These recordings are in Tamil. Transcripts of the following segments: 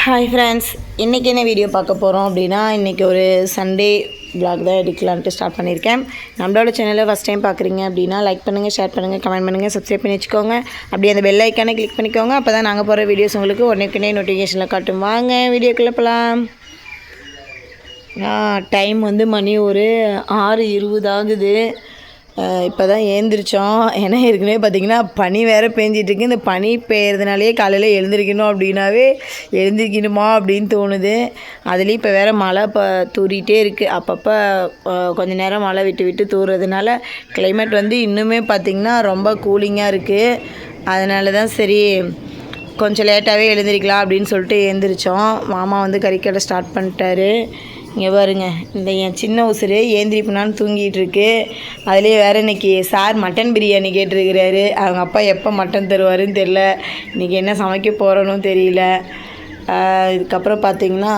ஹாய் ஃப்ரெண்ட்ஸ், இன்றைக்கி என்ன வீடியோ பார்க்க போகிறோம் அப்படின்னா, இன்றைக்கி ஒரு சண்டே விளாக் தான் எடுக்கலான்ட்டு ஸ்டார்ட் பண்ணியிருக்கேன். நம்மளோட சேனலை ஃபஸ்ட் டைம் பார்க்குறீங்க அப்படின்னா லைக் பண்ணுங்கள், ஷேர் பண்ணுங்கள், கமெண்ட் பண்ணுங்கள், சப்ஸ்கிரைப் பண்ணி வச்சுக்கோங்க. அப்படியே அந்த பெல் ஐக்கானை கிளிக் பண்ணிக்கோங்க. அப்போ தான் நாங்கள் போகிற வீடியோஸ் உங்களுக்கு உடனே நோட்டிஃபிகேஷனில் காட்டும். வாங்க வீடியோக்குள்ளே போகலாம். டைம் வந்து மணி ஒரு 6:20 ஆகுது. இப்போ தான் ஏந்திரிச்சோம். ஏன்னா ஏற்கனவே பார்த்திங்கன்னா பனி வேறு பேஞ்சிட்ருக்கு. இந்த பனி பெய்யறதுனாலே காலையில் எழுந்திரிக்கணும் அப்படின்னாவே எழுந்திரிக்கணுமா அப்படின்னு தோணுது. அதுலேயும் இப்போ வேறு மழை தூறிகிட்டே இருக்குது. அப்பப்போ கொஞ்சம் நேரம் மழை விட்டு விட்டு தூறுறதுனால கிளைமேட் வந்து இன்னுமே பார்த்திங்கன்னா ரொம்ப கூலிங்காக இருக்குது. அதனால தான் சரி கொஞ்சம் லேட்டாகவே எழுந்திரிக்கலாம் அப்படின்னு சொல்லிட்டு எழுந்திரிச்சோம். மாமா வந்து கறிக்கடை ஸ்டார்ட் பண்ணிட்டாரு. இங்கே பாருங்க, இந்த என் சின்ன உசுறு ஏந்திரிப்புனான்னு தூங்கிட்டு இருக்கு. அதுலேயே வேறு இன்றைக்கி சார் மட்டன் பிரியாணி கேட்டிருக்கிறாரு. அவங்க அப்பா எப்போ மட்டன் தருவாருன்னு தெரில. இன்றைக்கி என்ன சமைக்க போகிறோன்னு தெரியல. இதுக்கப்புறம் பார்த்திங்கன்னா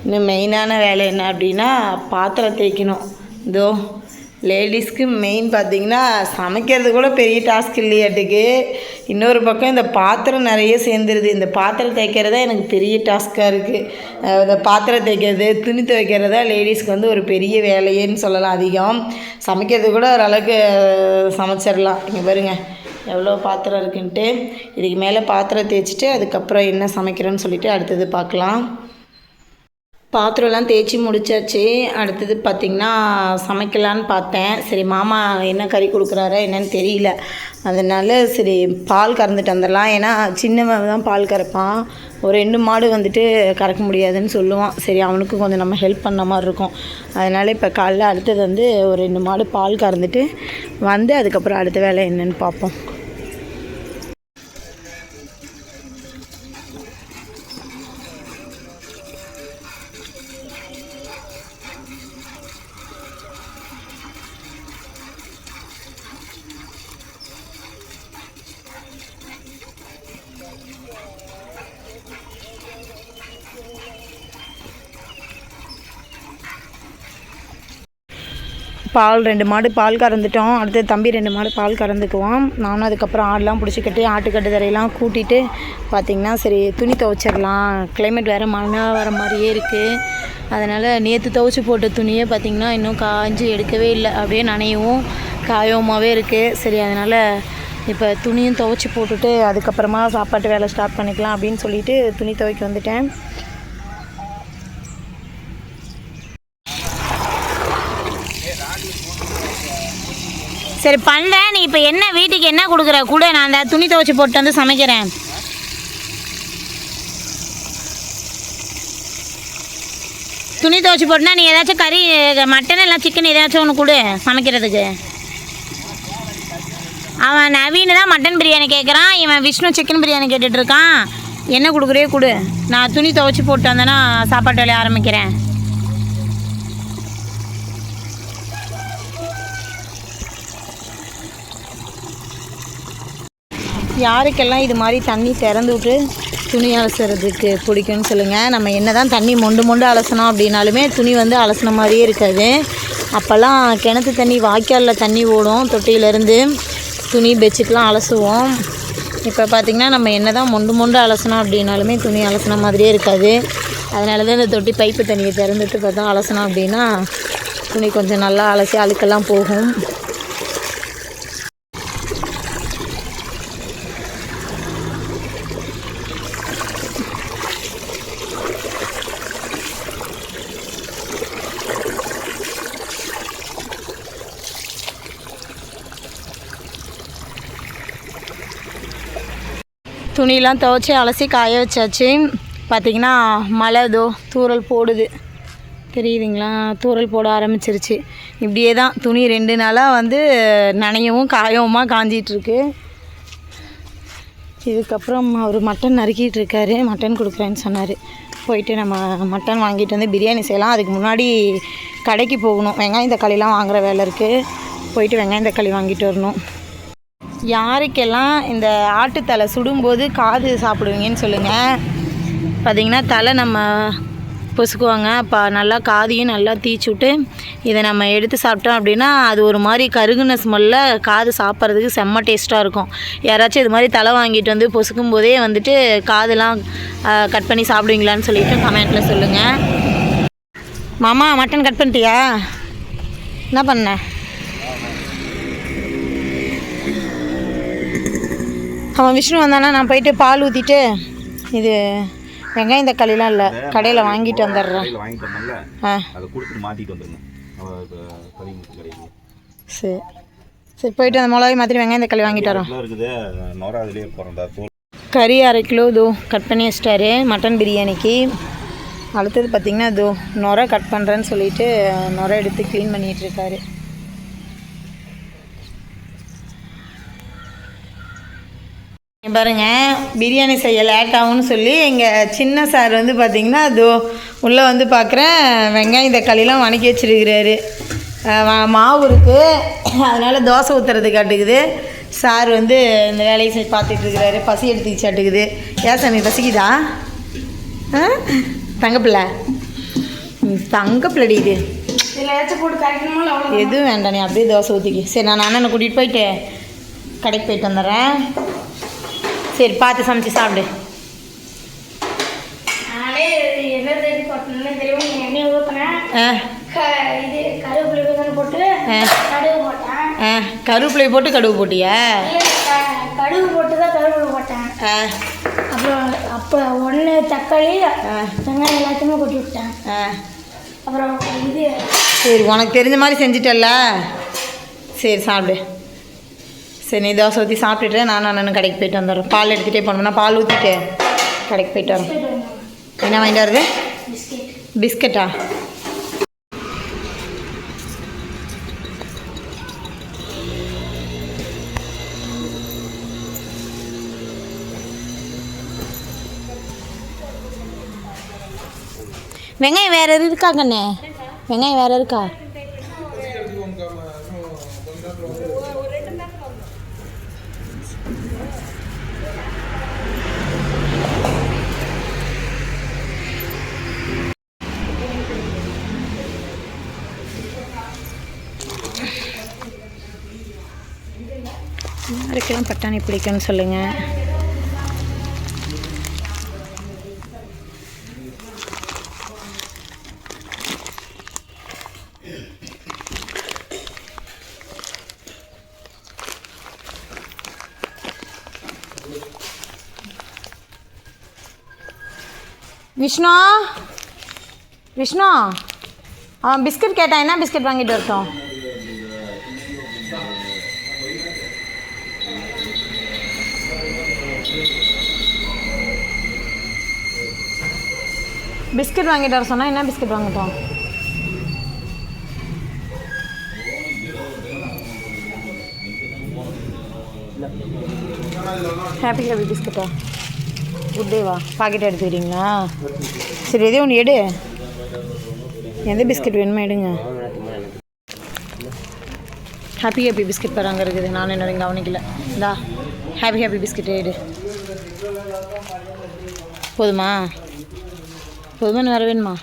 இன்னும் மெயினான வேலை என்ன அப்படின்னா பாத்திரம் தேய்க்கணும். இதோ லேடிஸ்க்கு மெயின் பார்த்திங்கன்னா சமைக்கிறது கூட பெரிய டாஸ்க் இல்லையாட்டுக்கு. இன்னொரு பக்கம் இந்த பாத்திரம் நிறைய சேர்ந்துருது. இந்த பாத்திரம் தேய்க்கிறதா எனக்கு பெரிய டாஸ்க்காக இருக்குது. இந்த பாத்திரம் தேய்க்கிறது, துணி துவைக்கிறதா லேடிஸ்க்கு வந்து ஒரு பெரிய வேலையேன்னு சொல்லலாம். அதிகம் சமைக்கிறது கூட ஓரளவுக்கு சமைச்சிடலாம். இங்கே பாருங்கள் எவ்வளோ பாத்திரம் இருக்குன்ட்டு. இதுக்கு மேலே பாத்திரம் தேய்ச்சிட்டு அதுக்கப்புறம் என்ன சமைக்கிறேன்னு சொல்லிவிட்டு அடுத்தது பார்க்கலாம். பாத்திரம்லாம் தேய்ச்சி முடிச்சாச்சு. அடுத்தது பார்த்திங்கன்னா சமைக்கலான்னு பார்த்தேன். சரி மாமா என்ன கறி கொடுக்குறாரா என்னன்னு தெரியல. அதனால் சரி பால் கறந்துட்டு வந்துடலாம். ஏன்னா சின்னவன் தான் பால் கறப்பான். ஒரு 2 மாடு வந்துட்டு கறக்க முடியாதுன்னு சொல்லுவான். சரி அவனுக்கு கொஞ்சம் நம்ம ஹெல்ப் பண்ண மாதிரி இருக்கும். அதனால் இப்போ காலைல அடுத்தது வந்து ஒரு 2 மாடு பால் கறந்துட்டு வந்து அதுக்கப்புறம் அடுத்த வேலை என்னன்னு பார்ப்போம். பால் 2 மாடு பால் கறந்துட்டோம். அடுத்து தம்பி 2 மாடு பால் கறந்துக்குவான். நானும் அதுக்கப்புறம் ஆடெலாம் பிடிச்சிக்கிட்டு ஆட்டுக்கட்டு தரையெல்லாம் கூட்டிகிட்டு பார்த்திங்கன்னா சரி துணி துவைச்சிடலாம். கிளைமேட் வேறு மழை வர மாதிரியே இருக்குது. அதனால் நேற்று துவைச்சி போட்ட துணியே பார்த்திங்கன்னா இன்னும் காய்ஞ்சி எடுக்கவே இல்லை. அப்படியே நனையவும் காயவுமாகவே இருக்குது. சரி அதனால் இப்போ துணியும் துவைச்சி போட்டுட்டு அதுக்கப்புறமா சாப்பாட்டு வேலை ஸ்டார்ட் பண்ணிக்கலாம் அப்படின்னு சொல்லிட்டு துணி துவைக்க வந்துட்டேன். சரி பண்ணுறேன். நீ இப்போ என்ன வீட்டுக்கு என்ன கொடுக்குற கூட நான் அந்த துணி துவைச்சி போட்டு வந்து சமைக்கிறேன். துணி துவைச்சி போட்டுனா நீ ஏதாச்சும் கறி மட்டன் எல்லாம் சிக்கன் ஏதாச்சும் ஒன்று கொடு சமைக்கிறதுக்கு. அவன் நவீன் தான் மட்டன் பிரியாணி கேட்குறான். இவன் விஷ்ணு சிக்கன் பிரியாணி கேட்டுட்ருக்கான். என்ன கொடுக்குறியோ கொடு. நான் துணி துவைச்சி போட்டு வந்தேன்னா சாப்பாட்டு வேலையை ஆரம்பிக்கிறேன். யாருக்கெல்லாம் இது மாதிரி தண்ணி திறந்து விட்டு துணி அலசுறதுக்கு பிடிக்கும்னு சொல்லுங்கள். நம்ம என்ன தான் தண்ணி மொண்டு அலசணும் அப்படின்னாலுமே துணி வந்து அலசின மாதிரியே இருக்காது. அப்போல்லாம் கிணத்து தண்ணி வாய்க்காலில் தண்ணி ஓடும். தொட்டியிலேருந்து துணி பெட்ஷீட்லாம் அலசுவோம். இப்போ பார்த்திங்கன்னா நம்ம என்ன தான் மொண்டு அலசணும் அப்படின்னாலுமே துணி அலசின மாதிரியே இருக்காது. அதனால தான் இந்த தொட்டி பைப்பு தண்ணியை திறந்துட்டு பார்த்தா அலசணும் அப்படின்னா துணி கொஞ்சம் நல்லா அலசி அழுக்கெல்லாம் போகும். துணியெலாம் துவைச்சி அலசி காய வச்சாச்சு. பார்த்திங்கன்னா மழை ஏதோ தூறல் போடுது, தெரியுதுங்களா? தூறல் போட ஆரம்பிச்சிருச்சு. இப்படியே தான் துணி 2 நாளாக வந்து நனையவும் காயவுமா காஞ்சிகிட்ருக்கு. இதுக்கப்புறம் அவர் மட்டன் நறுக்கிட்டு இருக்காரு. மட்டன் கொடுக்குறேன்னு சொன்னார். போயிட்டு நம்ம மட்டன் வாங்கிட்டு வந்து பிரியாணி செய்யலாம். அதுக்கு முன்னாடி கடைக்கு போகணும். வெங்காயம் தக்காளிலாம் வாங்குகிற வேலை இருக்குது. போயிட்டு வெங்காயம் தக்காளி வாங்கிட்டு வரணும். யாருக்கெல்லாம் இந்த ஆட்டுத்தலை சுடும்போது காது சாப்பிடுவீங்கன்னு சொல்லுங்கள். பார்த்திங்கன்னா தலை நம்ம பொசுக்குவாங்க. அப்போ நல்லா காதையும் நல்லா தீச்சு விட்டு இதை நம்ம எடுத்து சாப்பிட்டோம் அப்படின்னா அது ஒரு மாதிரி கருகுன ஸ்மெல்லில் காது சாப்பிட்றதுக்கு செம்ம டேஸ்ட்டாக இருக்கும். யாராச்சும் இது மாதிரி தலை வாங்கிட்டு வந்து பொசுக்கும் போதே வந்துட்டு காதெல்லாம் கட் பண்ணி சாப்பிடுவீங்களான்னு சொல்லிட்டு கமெண்ட்டில் சொல்லுங்கள். மாமா மட்டன் கட் பண்ணிட்டியா? என்ன பண்ண? அவன் விஷ்ணு வந்தானா நான் போயிட்டு பால் ஊற்றிட்டு இது வெங்காயம் தக்காளிலாம் இல்லை கடையில் வாங்கிட்டு வந்துடுறேன். சரி சரி போயிட்டு அந்த மிளகாய் மாதிரி வெங்காயம் தக்காளி வாங்கிட்டு வரோம். கறி 1/2 கிலோ இதோ கட் பண்ணி வச்சிட்டாரு மட்டன் பிரியாணிக்கு. அடுத்தது பார்த்திங்கன்னா இதோ நுரை கட் பண்ணுறேன்னு சொல்லிட்டு நுரை எடுத்து க்ளீன் பண்ணிகிட்ருக்காரு. பாருங்க பிரியாணி செய்ய லேட் ஆகும்னு சொல்லி எங்கள் சின்ன சார் வந்து பார்த்திங்கன்னா அதோ உள்ளே வந்து பார்க்குறேன் வெங்காயம் தக்காளிலாம் வணக்கி வச்சுருக்கிறாரு. மாவு இருக்குது அதனால் தோசை ஊற்றுறது காட்டுக்குது. சார் வந்து இந்த வேலையை பார்த்துட்ருக்கிறாரு. பசி எடுத்துக்கிச்சாட்டுக்குது. ஏன் சாமி பசிக்குதா? தங்கப்பிள்ளை தங்கப்பிள்ளடி இது எதுவும் வேண்டாம் நீ அப்படியே தோசை ஊற்றிக்கி. சரி நான் அண்ணனை கூட்டிகிட்டு போயிட்டு கடைக்கு போயிட்டு வந்துடுறேன். சரி பார்த்து சமைச்சு சாப்பிடு. கருவேப்பிலை போட்டு கடுகு போட்டியா? கடுகு போட்டு தான் கருவேப்பிலை போட்டேன். அப்புறம் ஒன்று தக்காளி வெங்காயம் எல்லாத்தையுமே கொட்டி விட்டேன். அப்புறம் இது சரி உனக்கு தெரிஞ்ச மாதிரி செஞ்சிட்டல்ல. சரி சாப்பிடு. சரி நீ தோசை ஊற்றி சாப்பிட்டுட்டு நானும் அண்ணனும் கடைக்கு போயிட்டு வந்துடுறோம். பால் எடுத்துகிட்டே போனோம்னா பால் ஊற்றிட்டு கடைக்கு போயிட்டு வரோம். என்ன வாங்கிட்டு வருது? பிஸ்கட்டா? வெங்காயம் வேறு இருக்கா கண்ணே? வெங்காயம் வேறு இருக்கா? யாருக்கெல்லாம் பட்டாணி பிடிக்கும்னு சொல்லுங்கள். விஷ்ணு விஷ்ணு அவன் பிஸ்கட் கேட்டான். என்ன பிஸ்கட் வாங்கிட்டு வரட்டும்? பிஸ்கட் வாங்கிட்டு வர சொன்னால் என்ன பிஸ்கட் வாங்கிட்டோம்? ஹாப்பி ஹாப்பி பிஸ்கட்டா? குட் டேவா? பாக்கெட் எடுத்துக்கிறீங்களா? சரி எதே ஒன்று எடு. எந்த பிஸ்கட் வேணுமோ எடுங்க. ஹாப்பி ஹாப்பி பிஸ்கட் பாரு அங்கே இருக்குது. நான் என்ன கவனிக்கல. இந்தா ஹாப்பி ஹாப்பி பிஸ்கட் எடு. போதுமா? போதுமா வேறு வேணுமா?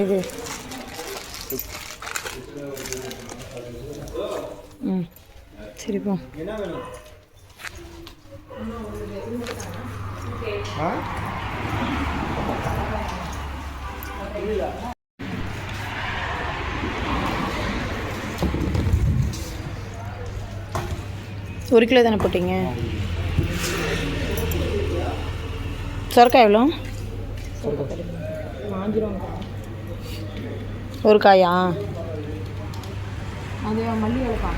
இது ம் சரி போ. ஒரு கிலோ தானே போட்டீங்க? சொரக்காய் எவ்வளோ? ஒரு காயா? அது மல்லி எவ்வளோக்கா?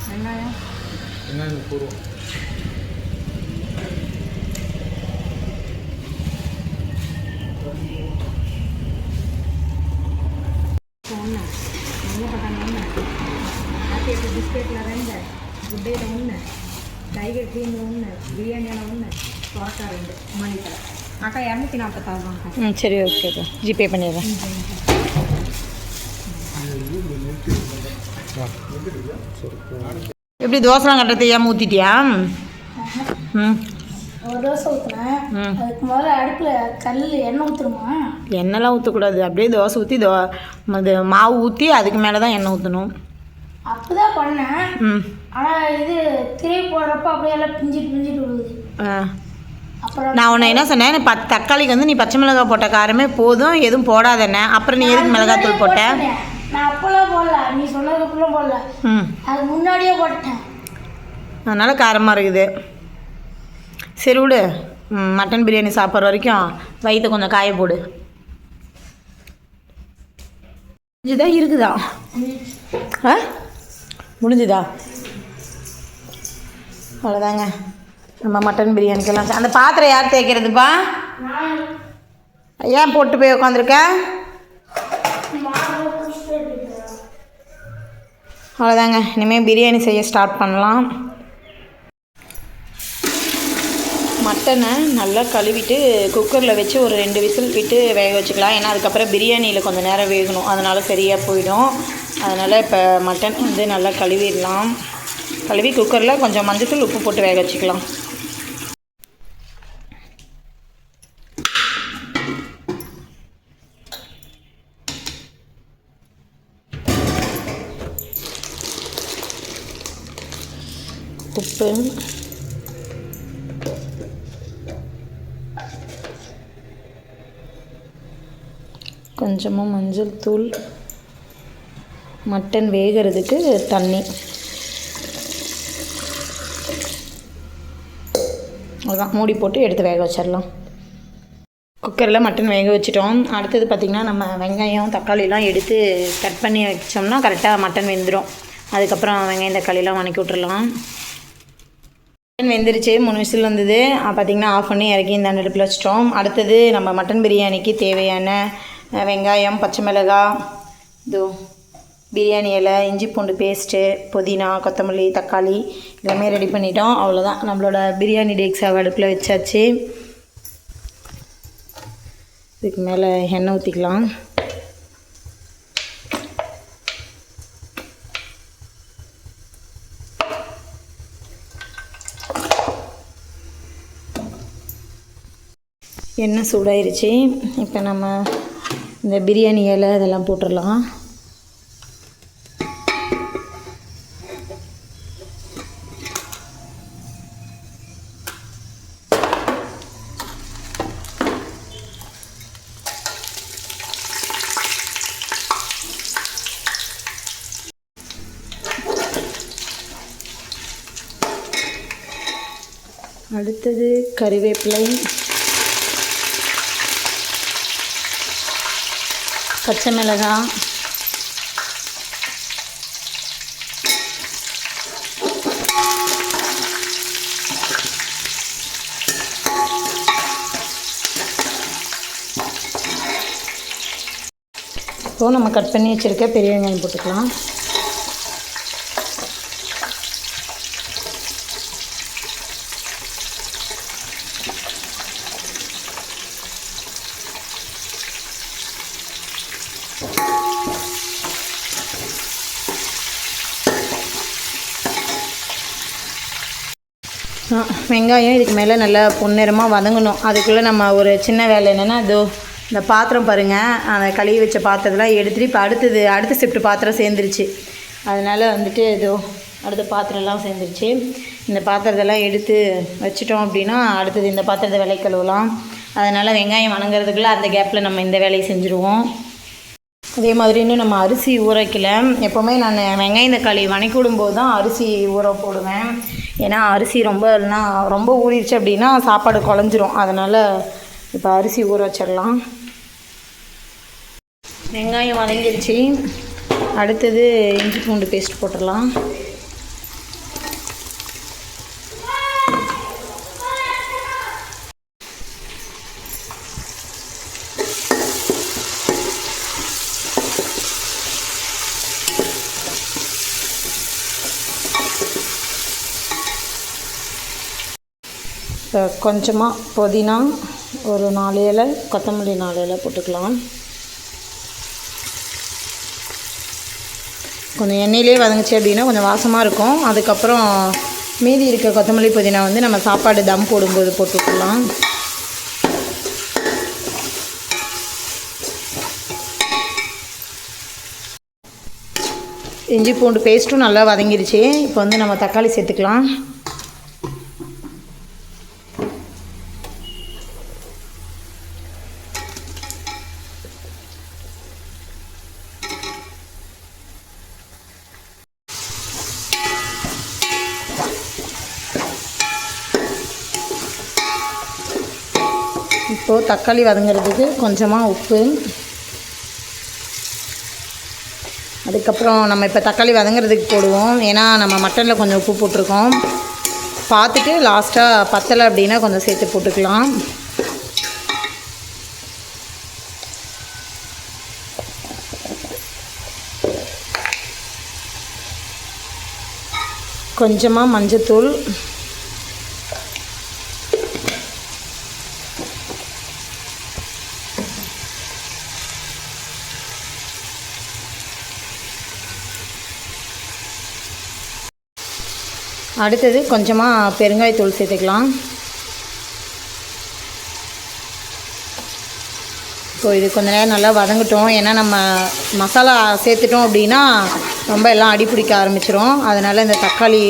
வெங்காயம் வெங்காயம் 30 ரூபா. ஒன்று நல்ல பட்டாணி ஒன்று, ஹாப்பி ஹாப்பி பிஸ்கெட்டில் 2, குட் டேயில் 1, டைகர் க்ரீமில் 1, பிரியாணியில் 1, சொரக்கா 2, மல்லித்தலை. அக்கா 246 ரூபாங்க. சரி ஓகேக்கா, ஜிபே பண்ணிடுறேன். எப்படி தோசைலாம் கட்ட தெரியாமல் ஊற்றிட்டியா? ஒரு தோசை ஊற்றினேன். அதுக்கு முதல்ல அடுப்பில் கல்லில் எண்ணெய் ஊற்றுருமா? எண்ணெய்லாம் ஊற்றக்கூடாது. அப்படியே தோசை ஊற்றி அது மாவு ஊற்றி அதுக்கு மேலே தான் எண்ணெய் ஊற்றணும். அப்படிதான் பண்ணேன். ஆனால் இது திரும்பி போடுறப்ப அப்படியே எல்லாம் பிஞ்சிட்டு விழுது. அப்புறம் நான் உன்னை என்ன சொன்னேன், தக்காளிக்கு வந்து நீ பச்சை மிளகாய் போட்ட காரமே போதும், எதுவும் போடாதண்ணே. அப்புறம் நீ எதுக்கு மிளகாத்தூள் போட்ட? நான் அப்போல்லாம் போடல, நீ சொன்னதுக்குள்ளே போடல, அது முன்னாடியே போட்டேன். அதனால் காரமாக இருக்குது. சரி விடு, மட்டன் பிரியாணி சாப்பிட்ற வரைக்கும் வயிற்ற கொஞ்சம் காய போடு. முடிஞ்சுதா இருக்குதா? முடிஞ்சுதா? அவ்வளோதாங்க, நம்ம மட்டன் பிரியாணிக்கெல்லாம். அந்த பாத்திரம் யார் தேய்க்கிறதுப்பா? ஏன் போட்டு போய் உட்காந்துருக்க? அவ்வளோதாங்க, இனிமேல் பிரியாணி செய்ய ஸ்டார்ட் பண்ணலாம். மட்டனை நல்லா கழுவிட்டு குக்கரில் வச்சு ஒரு 2 விசில் விட்டு வேக வச்சுக்கலாம். ஏன்னா அதுக்கப்புறம் பிரியாணியில் கொஞ்சம் நேரம் வேகணும், அதனால் சரியாக போயிடும். அதனால் இப்போ மட்டன் வந்து நல்லா கழுவிடலாம். கழுவி குக்கரில் கொஞ்சம் மஞ்சள் உப்பு போட்டு வேக வச்சுக்கலாம். உப்பு, கொஞ்சமாக மஞ்சள் தூள், மட்டன் வேகிறதுக்கு தண்ணி, அதுதான் மூடி போட்டு எடுத்து வேக வச்சிடலாம். குக்கரில் மட்டன் வேக வச்சிட்டோம். அடுத்தது பார்த்திங்கன்னா நம்ம வெங்காயம் தக்காளிலாம் எடுத்து கட் பண்ணி வச்சோம்னா கரெக்டாக மட்டன் வெந்துடும். அதுக்கப்புறம் வெங்காயம் தக்காளிலாம் வணக்கி விட்றலாம். மட்டன் வெந்துருச்சு, 3 விசில் வந்தது. பார்த்திங்கன்னா ஆஃப் பண்ணி இறக்கி இந்த அடுப்பில் வச்சிட்டோம். அடுத்தது நம்ம மட்டன் பிரியாணிக்கு தேவையான வெங்காயம், பச்சை மிளகாய், பிரியாணி இலை, இஞ்சி பூண்டு பேஸ்ட்டு, புதினா, கொத்தமல்லி, தக்காளி எல்லாமே ரெடி பண்ணிட்டோம். அவ்வளோதான், நம்மளோட பிரியாணி டேக்ஸாவை அடுப்பில் வச்சாச்சு. இதுக்கு மேலே எண்ணெய் ஊற்றிக்கலாம். எண்ணெய் சூடாயிருச்சு. இப்போ நம்ம இந்த பிரியாணி இலை இதெல்லாம் போட்டுடலாம். அடுத்தது கறிவேப்பிலை, பச்சை மிளகாய், இப்போது நம்ம கட் பண்ணி வச்சுருக்க பெரிய வெங்காயம் போட்டுக்கலாம். வெங்காயம் இதுக்கு மேலே நல்லா பொன்னிறமாக வதங்கணும். அதுக்குள்ளே நம்ம ஒரு சின்ன வேலை என்னென்னா, இந்த பாத்திரம் பாருங்கள், அந்த கழுவி வச்ச பாத்திரத்தெலாம் எடுத்துகிட்டு இப்போ அடுத்த ஷிஃப்ட் பாத்திரம் சேர்ந்துருச்சு. அதனால் வந்துட்டு அடுத்த பாத்திரம்லாம் சேர்ந்துருச்சு. இந்த பாத்திரத்தெல்லாம் எடுத்து வச்சிட்டோம் அப்படின்னா அடுத்தது இந்த பாத்திரத்தை விலை கழுவலாம். அதனால் வெங்காயம் வணங்குறதுக்குள்ளே அந்த கேப்பில் நம்ம இந்த வேலையை செஞ்சுருவோம். அதே மாதிரி இன்னும் நம்ம அரிசி ஊற வைக்கல. எப்போவுமே நான் வெங்காயம் தக்காளி வணக்கி விடும்போது தான் அரிசி ஊற போடுவேன். ஏன்னா அரிசி ரொம்ப ஊறிடுச்சு அப்படின்னா சாப்பாடு குழஞ்சிரும். அதனால் இப்போ அரிசி ஊற வச்சிடலாம். வெங்காயம் வதங்கிடுச்சு. அடுத்தது இஞ்சி பூண்டு பேஸ்ட் போட்டுடலாம். இப்போ கொஞ்சமாக புதினா ஒரு 4 இலை, கொத்தமல்லி 4 இலை போட்டுக்கலாம். கொஞ்சம் எண்ணெயிலே வதங்கிச்சு அப்படின்னா கொஞ்சம் வாசமாக இருக்கும். அதுக்கப்புறம் மீதி இருக்க கொத்தமல்லி புதினா வந்து நம்ம சாப்பாடு தம் போடும்போது போட்டுக்கலாம். இஞ்சி பூண்டு பேஸ்ட்டும் நல்லா வதங்கிருச்சு. இப்போ வந்து நம்ம தக்காளி சேர்த்துக்கலாம். இப்போது தக்காளி வதங்கிறதுக்கு கொஞ்சமாக உப்பு, அதுக்கப்புறம் நம்ம இப்போ தக்காளி வதங்கிறதுக்கு போடுவோம். ஏன்னா நம்ம மட்டனில் கொஞ்சம் உப்பு போட்டிருக்கோம். பார்த்துட்டு லாஸ்ட்டாக பத்தலை அப்படின்னா கொஞ்சம் சேர்த்து போட்டுக்கலாம். கொஞ்சமாக மஞ்சத்தூள், அடுத்தது கொஞ்சமாக பெருங்காயத்தூள் சேர்த்துக்கலாம். இப்போ இது கொஞ்ச நேரம் நல்லா வதங்கட்டும். ஏன்னா நம்ம மசாலா சேர்த்துட்டோம் அப்படின்னா ரொம்ப எல்லாம் அடி பிடிக்க ஆரம்பிச்சிரும். அதனால் இந்த தக்காளி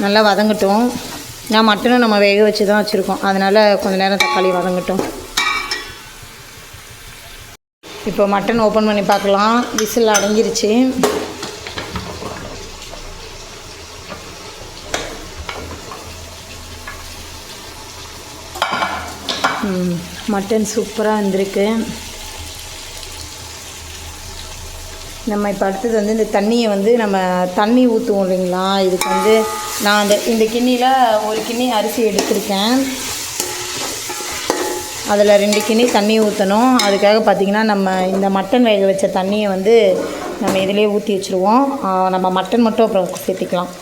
நல்லா வதங்கட்டும். நான் மட்டனும் நம்ம வேக வச்சு தான் வச்சுருக்கோம். அதனால் கொஞ்ச நேரம் தக்காளி வதங்கட்டும். இப்போ மட்டன் ஓப்பன் பண்ணி பார்க்கலாம். விசில் அடங்கிருச்சு. மட்டன் சூப்பராக வந்திருக்கு. நம்ம இப்போ அடுத்தது வந்து இந்த தண்ணியை வந்து நம்ம தண்ணி ஊற்றுவோம் இல்லைங்களா, இதுக்கு வந்து நான் இந்த கிண்ணியில் ஒரு கிண்ணி அரிசி எடுத்திருக்கேன். அதில் 2 கிண்ணி தண்ணி ஊற்றணும். அதுக்காக பார்த்திங்கன்னா நம்ம இந்த மட்டன் வேக வச்ச தண்ணியை வந்து நம்ம இதிலே ஊற்றி வச்சுருவோம். நம்ம மட்டன் மட்டும் அப்புறம் சேர்த்திக்கலாம்.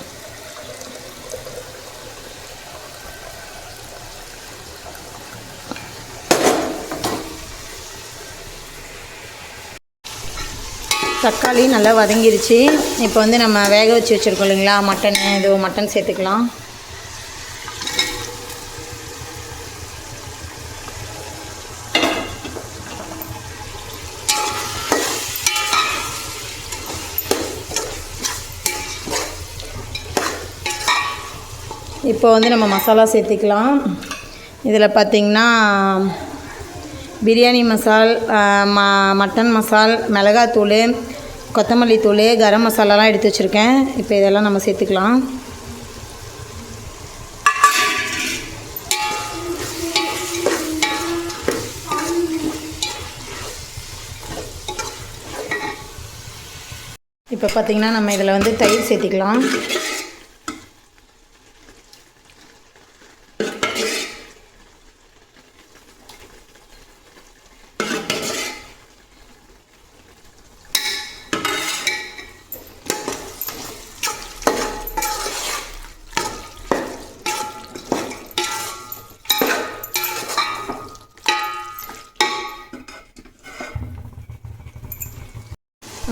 தக்காளி நல்லா வதங்கிருச்சு. இப்போ வந்து நம்ம வேக வச்சு வச்சுருக்கோம் இல்லைங்களா மட்டன் சேர்த்துக்கலாம். இப்போ வந்து நம்ம மசாலா சேர்த்துக்கலாம். இதில் பார்த்திங்கன்னா பிரியாணி மசால், மட்டன் மசால், மிளகாத்தூள், கொத்தமல்லி தூள், கரம் மசாலாலாம் எடுத்து வச்சுருக்கேன். இப்போ இதெல்லாம் நம்ம சேர்த்துக்கலாம். இப்போ பார்த்திங்கன்னா நம்ம இதில் வந்து தயிர் சேர்த்திக்கலாம்.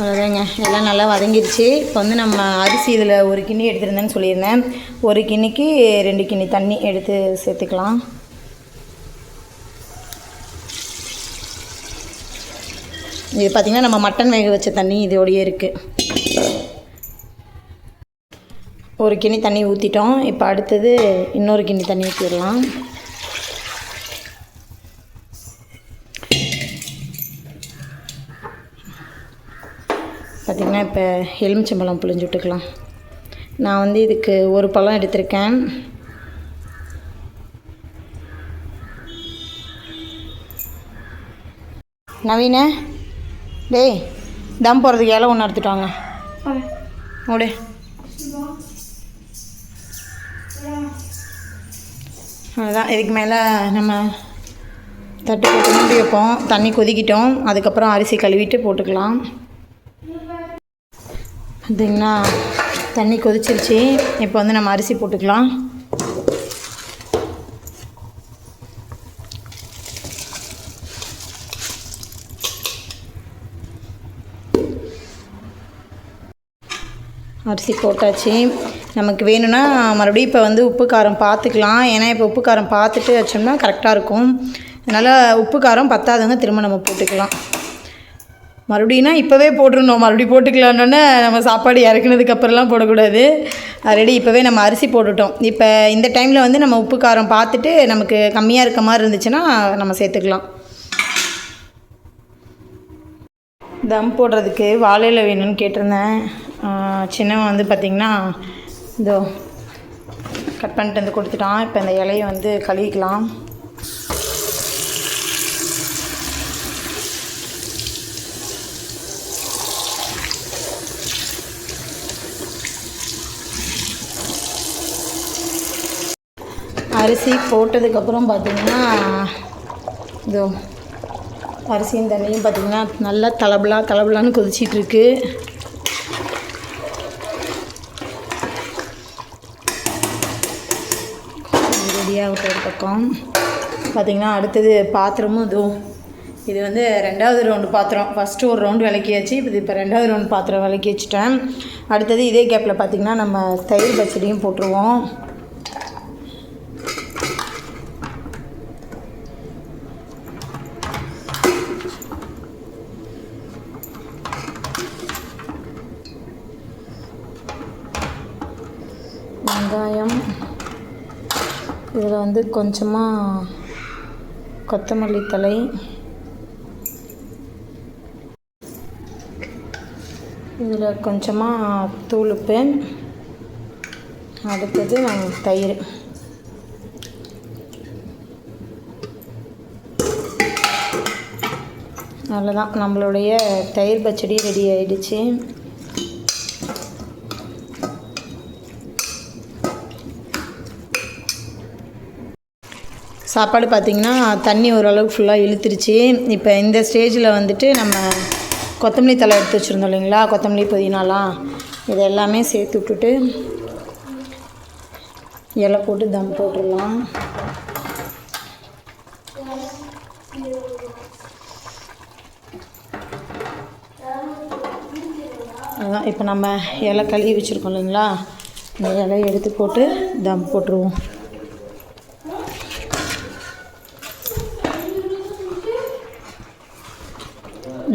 அவ்வளோதாங்க, எல்லாம் நல்லா வதங்கிடுச்சு. இப்போ வந்து நம்ம அரிசி இதில் 1 கிண்ணி எடுத்துருந்தேன்னு சொல்லியிருந்தேன். 1 கிண்ணிக்கு 2 கிண்ணி தண்ணி எடுத்து சேர்த்துக்கலாம். இது பார்த்திங்கன்னா நம்ம மட்டன் வேக வச்ச தண்ணி இதோடையே இருக்குது. 1 கிண்ணி தண்ணி ஊற்றிட்டோம். இப்போ அடுத்தது இன்னொரு கிண்ணி தண்ணி ஊற்றிடலாம். பார்த்திங்கன்னா இப்போ எலுமிச்சம்பழம் புழிஞ்சு விட்டுக்கலாம். நான் வந்து இதுக்கு 1 பழம் எடுத்திருக்கேன். நவீன, டேய் தம் போகிறதுக்கு இலை ஒன்று எடுத்துட்டு வாங்க. ஓடு. அதுதான், இதுக்கு மேலே நம்ம தட்டு போட்டு மூடி வைப்போம். தண்ணி கொதிக்கிட்டோம். அதுக்கப்புறம் அரிசி கழுவிட்டு போட்டுக்கலாம். பார்த்திங்கன்னா தண்ணி கொதிச்சிருச்சு. இப்போ வந்து நம்ம அரிசி போட்டுக்கலாம். அரிசி போட்டாச்சு. நமக்கு வேணும்னா மறுபடியும் இப்போ வந்து உப்பு காரம் பார்த்துக்கலாம். ஏன்னா இப்போ உப்பு காரம் பார்த்துட்டு வச்சோம்னா கரெக்டாக இருக்கும். அதனால் உப்பு காரம் பத்தாதவங்க திரும்ப நம்ம போட்டுக்கலாம். மறுபடியும்னா இப்போவே போட்டுருந்தோம், மறுபடியும் போட்டுக்கலான்னொன்னே நம்ம சாப்பாடு இறக்குனதுக்கப்புறம்லாம் போடக்கூடாது. ஆல்ரெடி இப்போவே நம்ம அரிசி போட்டுட்டோம். இப்போ இந்த டைமில் வந்து நம்ம உப்பு காரம் பார்த்துட்டு நமக்கு கம்மியாக இருக்க மாதிரி இருந்துச்சுன்னா நம்ம சேர்த்துக்கலாம். தம் போடுறதுக்கு வாழையில வேணும்னு கேட்டிருந்தேன். சின்னவன் வந்து பார்த்திங்கன்னா இதோ கட் பண்ணிட்டு வந்து கொடுத்துட்டான். இப்போ இந்த இலையை வந்து கழுவிக்கலாம். அரிசி போட்டதுக்கப்புறம் பார்த்திங்கன்னா இதோ அரிசியும் தண்ணியும் பார்த்திங்கன்னா நல்லா தளபலான்னு கொதிச்சிட்ருக்கு. ரெடியாக ஒரு பக்கம் பார்த்திங்கன்னா அடுத்தது பாத்திரமும் இது வந்து 2வது ரவுண்டு பாத்திரம். ஃபஸ்ட்டு ஒரு ரவுண்டு விளக்கியாச்சு. இப்போ 2வது ரவுண்டு பாத்திரம் விளக்கி வச்சுட்டேன். அடுத்தது இதே கேப்பில் பார்த்திங்கன்னா நம்ம தயிர் பச்சடியும் போட்டுருவோம். வெங்காயம், இதில் வந்து கொஞ்சமாக கொத்தமல்லி தழை, இதில் கொஞ்சமாக தூளுப்பு, அடுத்தது தயிர். அவ்வளோதான், நம்மளுடைய தயிர் பச்சடி ரெடி ஆகிடுச்சு. சாப்பாடு பார்த்திங்கன்னா தண்ணி ஓரளவுக்கு ஃபுல்லாக இழுத்துருச்சு. இப்போ இந்த ஸ்டேஜில் வந்துட்டு நம்ம கொத்தமல்லி தழை எடுத்து வச்சுருந்தோம் இல்லைங்களா, கொத்தமல்லி புதினாலாம் இதை எல்லாமே சேர்த்து விட்டுட்டு இலை போட்டு தம் போட்டுடலாம். அதான் இப்போ நம்ம இலை கழுவி வச்சுருக்கோம் இல்லைங்களா, இந்த இலையை எடுத்து போட்டு தம் போட்டுருவோம்.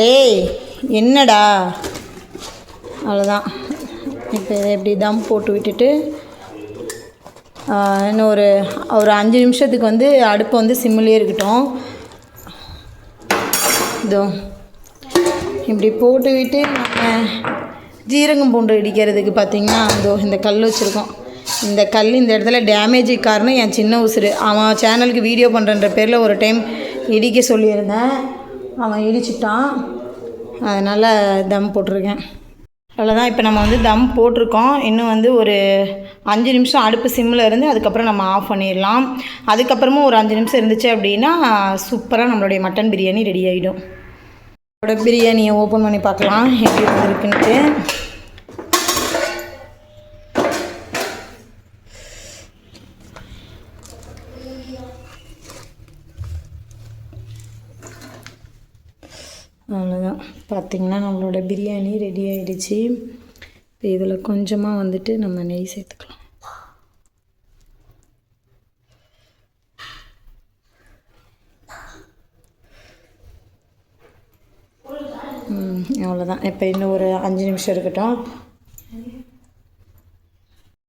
டேய் என்னடா, அவ்வளோதான். இப்போ இதை எப்படி தம் போட்டு விட்டுட்டு இன்னும் ஒரு 5 நிமிஷத்துக்கு வந்து அடுப்பை வந்து சிம்மிலே இருக்கட்டும். இதோ இப்படி போட்டு விட்டு நம்ம ஜீரகம் பூண்டு இடிக்கிறதுக்கு பார்த்திங்கன்னா இந்த கல் வச்சுருக்கோம். இந்த கல் இந்த இடத்துல டேமேஜுக்கு காரணம் என் சின்ன உசுறு. அவன் சேனலுக்கு வீடியோ பண்ணுறன்ற பேரில் ஒரு டைம் இடிக்க சொல்லியிருந்தேன், அவன் இடிச்சிட்டான். அதனால் தம் போட்டிருக்கேன். அவ்வளோதான். இப்போ நம்ம வந்து தம் போட்டிருக்கோம். இன்னும் வந்து ஒரு 5 நிமிஷம் அடுப்பு சிம்மில் இருந்து அதுக்கப்புறம் நம்ம ஆஃப் பண்ணிடலாம். அதுக்கப்புறமும் ஒரு 5 நிமிஷம் இருந்துச்சு அப்படின்னா சூப்பராக நம்மளுடைய மட்டன் பிரியாணி ரெடி ஆகிடும். அதோட பிரியாணியை ஓப்பன் பண்ணி பார்க்கலாம் எப்படி வந்துருக்குன்ட்டு. அவ்வளோதான், பார்த்திங்கன்னா நம்மளோட பிரியாணி ரெடி ஆகிடுச்சு. இப்போ இதில் கொஞ்சமாக வந்துட்டு நம்ம நெய் சேர்த்துக்கலாம். அவ்வளோதான். இப்போ இன்னும் ஒரு 5 நிமிஷம் இருக்கட்டும்.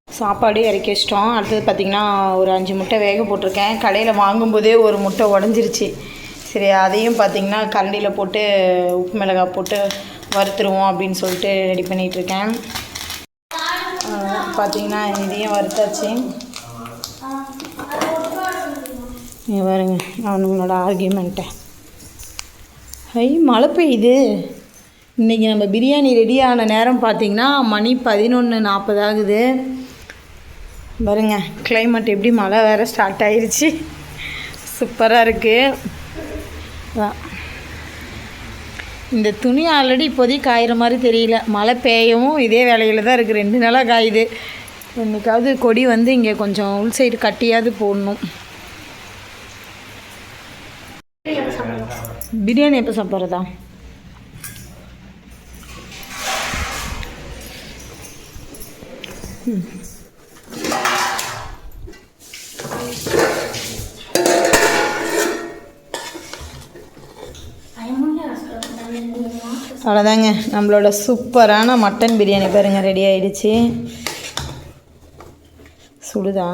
சாப்பாடு இறக்கி வச்சிட்டோம். அடுத்தது பார்த்திங்கன்னா ஒரு 5 முட்டை வேக போட்டிருக்கேன். கடையில் வாங்கும்போதே ஒரு முட்டை உடஞ்சிருச்சு. சரி, அதையும் பார்த்திங்கன்னா கரண்டியில் போட்டு உப்பு மிளகாய் போட்டு வறுத்துருவோம் அப்படின்னு சொல்லிட்டு ரெடி பண்ணிகிட்ருக்கேன். பார்த்திங்கன்னா இதையும் வறுத்தாச்சு. நீ பாருங்க அவனுங்களோட ஆர்கியூமெண்ட்டை. மழை பெய்யுது. இன்றைக்கி நம்ம பிரியாணி ரெடியான நேரம் பார்த்திங்கன்னா மணி 11:40 ஆகுது. பாருங்க கிளைமேட் எப்படி, மழை வேறு ஸ்டார்ட் ஆகிடுச்சு. சூப்பராக இருக்குது. இந்த துணி ஆல்ரெடி இப்போதைக்கு காயிற மாதிரி தெரியல. மழை பெய்யவும் இதே வேலையில் தான் இருக்குது. 2 நாளாக காயுது. இன்றைக்காவது கொடி வந்து இங்கே கொஞ்சம் உள் சைடு கட்டியாவது போடணும். பிரியாணி எப்போ சாப்பிட்றதா? அவ்வளோதாங்க, நம்மளோட சூப்பரான மட்டன் பிரியாணி பாருங்கள் ரெடி ஆகிடுச்சு. சுடுதா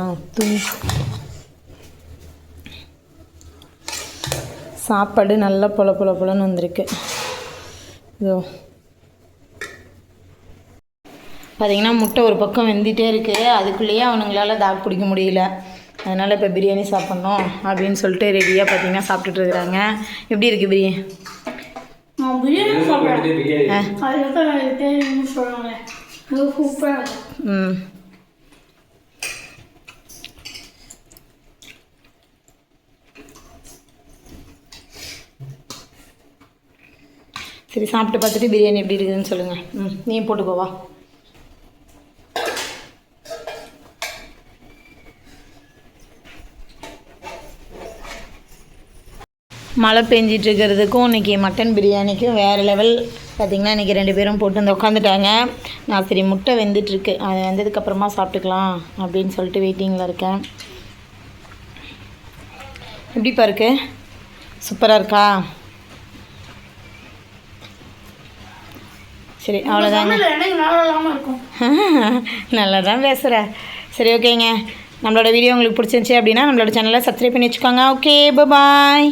சாப்பாடு நல்லா பொல பொல பொலன்னு வந்திருக்கு. இதோ பார்த்திங்கன்னா முட்டை ஒரு பக்கம் வெந்துகிட்டே இருக்குது. அதுக்குள்ளேயே அவனுங்களால தாக்கு பிடிக்க முடியல. அதனால் இப்போ பிரியாணி சாப்பிட்ணும் அப்படின்னு சொல்லிட்டு ரெடியாக பார்த்திங்கன்னா சாப்பிட்டுட்டு இருக்கிறாங்க. எப்படி இருக்குது பிரியாணி? சரி, சாப்பிட்டு பார்த்துட்டு பிரியாணி எப்படி இருக்குதுன்னு சொல்லுங்கள். நீ போட்டுக்கோவா. மழை பெஞ்சிட்டு இருக்கிறதுக்கும் இன்றைக்கி மட்டன் பிரியாணிக்கும் வேறு லெவல். பார்த்திங்கன்னா இன்றைக்கி 2 பேரும் போட்டு வந்து உட்காந்துட்டாங்க. நான் சரி முட்டை வெந்துட்டுருக்கு, அது வெந்ததுக்கப்புறமா சாப்பிட்டுக்கலாம் அப்படின்னு சொல்லிட்டு வெயிட்டிங்கில் இருக்கேன். எப்படிப்பா இருக்கு? சூப்பராக இருக்கா? சரி, அவ்வளோதாங்க. நல்லா தான் பேசுகிற. சரி, ஓகேங்க. நம்மளோட வீடியோ உங்களுக்கு பிடிச்சிருந்துச்சி அப்படின்னா நம்மளோட சேனலை சப்ஸ்கிரைப் பண்ணி வச்சுக்கோங்க. ஓகே, பாய்.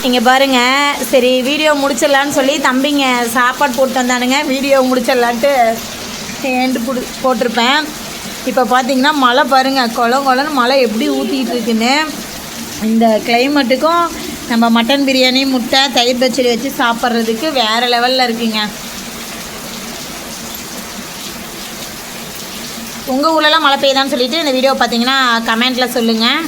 இங்கே பாருங்கள், சரி வீடியோ முடிச்சிடலான்னு சொல்லி தம்பிங்க சாப்பாடு போட்டு வந்தானுங்க. வீடியோ முடிச்சிடலான்ட்டு ஏண்டு போட்டிருப்பேன். இப்போ பார்த்தீங்கன்னா மழை பாருங்கள், கொலன்னு மழை எப்படி ஊற்றிக்கிட்டு இருக்குன்னு. இந்த கிளைமேட்டுக்கும் நம்ம மட்டன் பிரியாணி, முட்டை, தயிர் பச்சடி வச்சு சாப்பிட்றதுக்கு வேறு லெவலில் இருக்குங்க. உங்கள் ஊர்லலாம் மழை பெய்யுதான்னு சொல்லிவிட்டு இந்த வீடியோ பார்த்தீங்கன்னா கமெண்ட்டில் சொல்லுங்கள்.